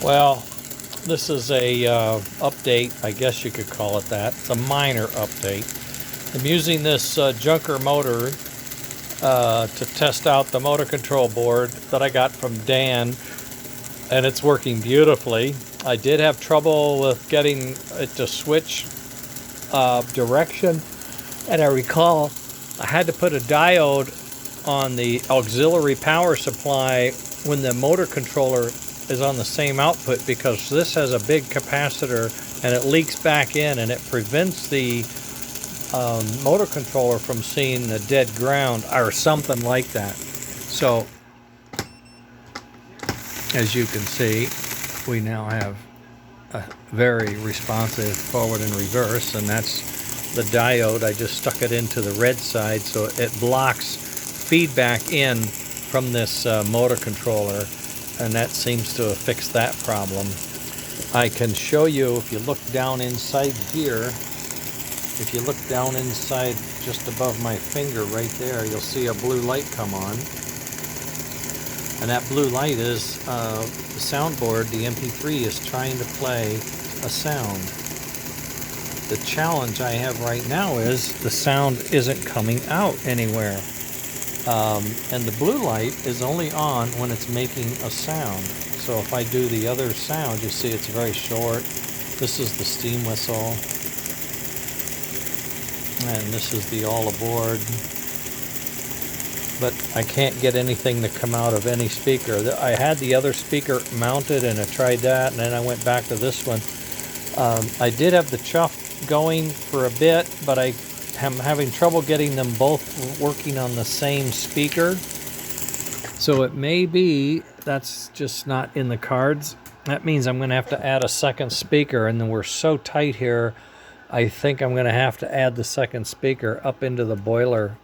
Well, this is a update, I guess you could call it that. It's a minor update. I'm using this junker motor to test out the motor control board that I got from Dan, and it's working beautifully. I did have trouble with getting it to switch direction, and I recall I had to put a diode on the auxiliary power supply when the motor controller is on the same output, because this has a big capacitor and it leaks back in and it prevents the motor controller from seeing the dead ground or something like that. So as you can see, we now have a very responsive forward and reverse, and that's the diode. I just stuck it into the red side so it blocks feedback in from this motor controller, and that seems to have fixed that problem. I can show you, if you look down inside here, if you look down inside just above my finger right there, you'll see a blue light come on. And that blue light is the soundboard, the MP3 is trying to play a sound. The challenge I have right now is the sound isn't coming out anywhere. And the blue light is only on when it's making a sound. So if I do the other sound, you see it's very short. This is the steam whistle. And this is the all aboard. But I can't get anything to come out of any speaker. I had the other speaker mounted and I tried that, and then I went back to this one. I did have the chuff going for a bit, but I am having trouble getting them both working on the same speaker. So it may be that's just not in the cards. That means I'm going to have to add a second speaker, and then we're so tight here, I think I'm going to have to add the second speaker up into the boiler.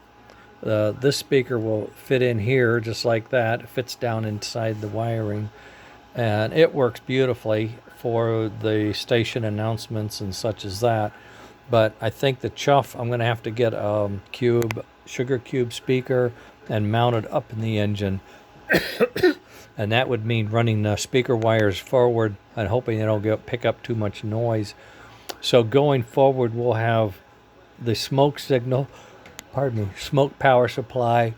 This speaker will fit in here just like that. It fits down inside the wiring, and it works beautifully for the station announcements and such as that. But I think the chuff, I'm going to have to get a sugar cube speaker and mount it up in the engine. And that would mean running the speaker wires forward and hoping they don't pick up too much noise. So going forward, we'll have the smoke signal, smoke power supply,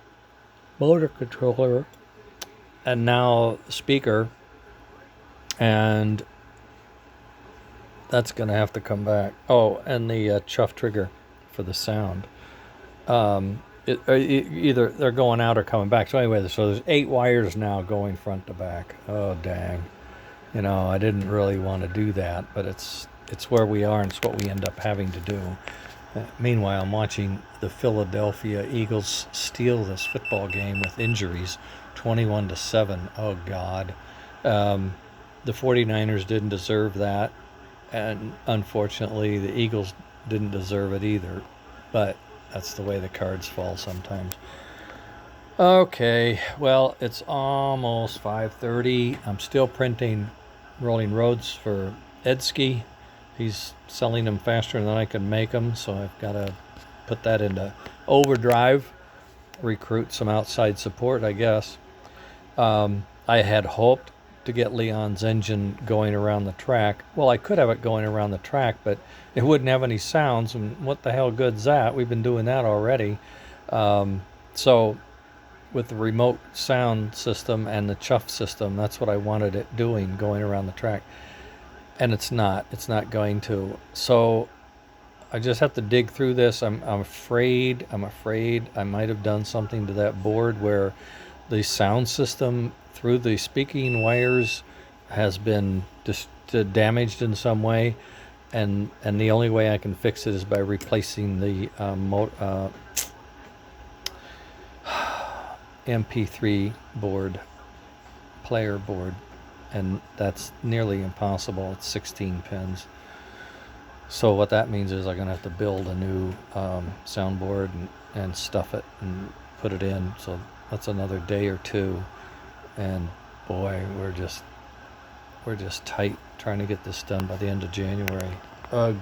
motor controller, and now speaker. And that's going to have to come back. Oh, and the chuff trigger for the sound. Either they're going out or coming back. So anyway, so there's 8 wires now going front to back. Oh, dang. You know, I didn't really want to do that, but it's where we are, and it's what we end up having to do. Meanwhile, I'm watching the Philadelphia Eagles steal this football game with injuries, 21-7. Oh, God. The 49ers didn't deserve that, and unfortunately, the Eagles didn't deserve it either. But that's the way the cards fall sometimes. Okay, well, it's almost 5:30. I'm still printing rolling roads for Edsky. He's selling them faster than I can make them, so I've got to put that into overdrive, recruit some outside support, I guess. I had hoped to get Leon's engine going around the track. Well, I could have it going around the track, but it wouldn't have any sounds, and what the hell good's that? We've been doing that already. So with the remote sound system and the chuff system, that's what I wanted it doing, going around the track. And it's not going to. So I just have to dig through this. I'm afraid I might have done something to that board where the sound system through the speaking wires has been damaged in some way, and the only way I can fix it is by replacing the MP3 board, player board, and that's nearly impossible. It's 16 pins. So what that means is I'm gonna have to build a new soundboard and stuff it and put it in. So that's another day or two, and boy, we're just tight trying to get this done by the end of January. Ugh.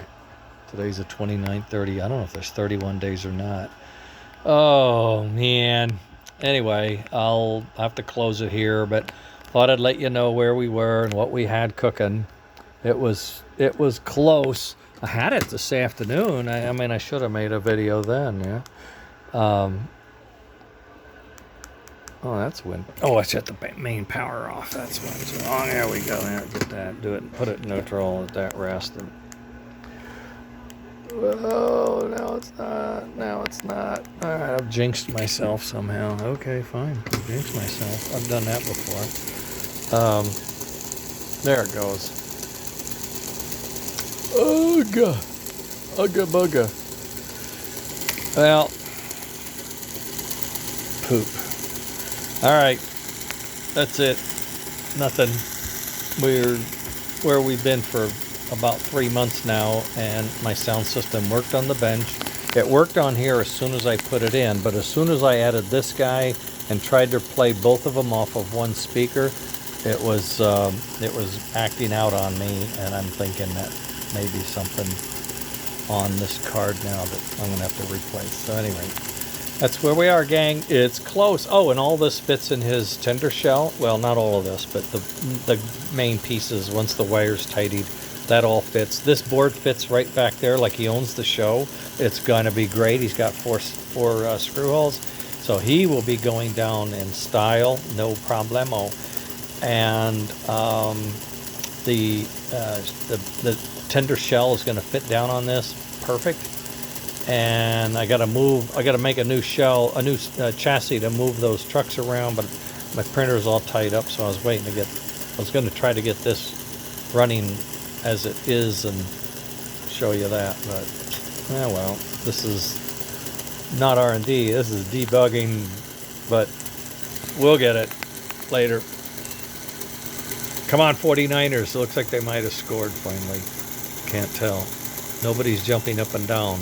Today's the 29th, 30. I don't know if there's 31 days or not. Oh man. Anyway, I'll have to close it here, but thought I'd let you know where we were and what we had cooking. It was close. I had it this afternoon. I mean, I should have made a video then, yeah. Oh, that's when. Oh, I shut the main power off. That's when. Oh, there we go. There, get that. Do it. And put it in neutral. Let that rest. And oh, now it's not. Now it's not. All right, I've jinxed myself somehow. Okay, fine. I've jinxed myself. I've done that before. There it goes. Ugh. Ugga bugga. Well, poop. All right, that's it. Nothing. We're where we've been for about 3 months now, and my sound system worked on the bench. It worked on here as soon as I put it in, but as soon as I added this guy and tried to play both of them off of one speaker, it was acting out on me, and I'm thinking that maybe something on this card now that I'm gonna have to replace. So anyway, that's where we are, gang. It's close. Oh, and all this fits in his tender shell. Well, not all of this, but the main pieces, once the wire's tidied, that all fits. This board fits right back there like he owns the show. It's gonna be great. He's got four screw holes, so he will be going down in style, no problemo. And the tender shell is gonna fit down on this perfect. And I gotta make a new shell, a new chassis to move those trucks around, but my printer's all tied up, so I was waiting to I was gonna try to get this running as it is and show you that, but oh well, this is not R&D, this is debugging, but we'll get it later. Come on, 49ers, it looks like they might have scored finally. Can't tell. Nobody's jumping up and down.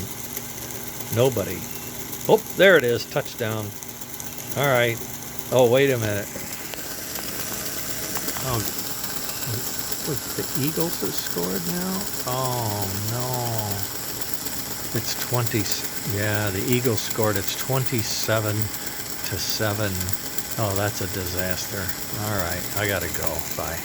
Nobody. Oh, there it is. Touchdown. All right. Oh, wait a minute. Oh, the Eagles have scored now? Oh, no. It's 20. Yeah, the Eagles scored. It's 27-7. Oh, that's a disaster. All right. I got to go. Bye.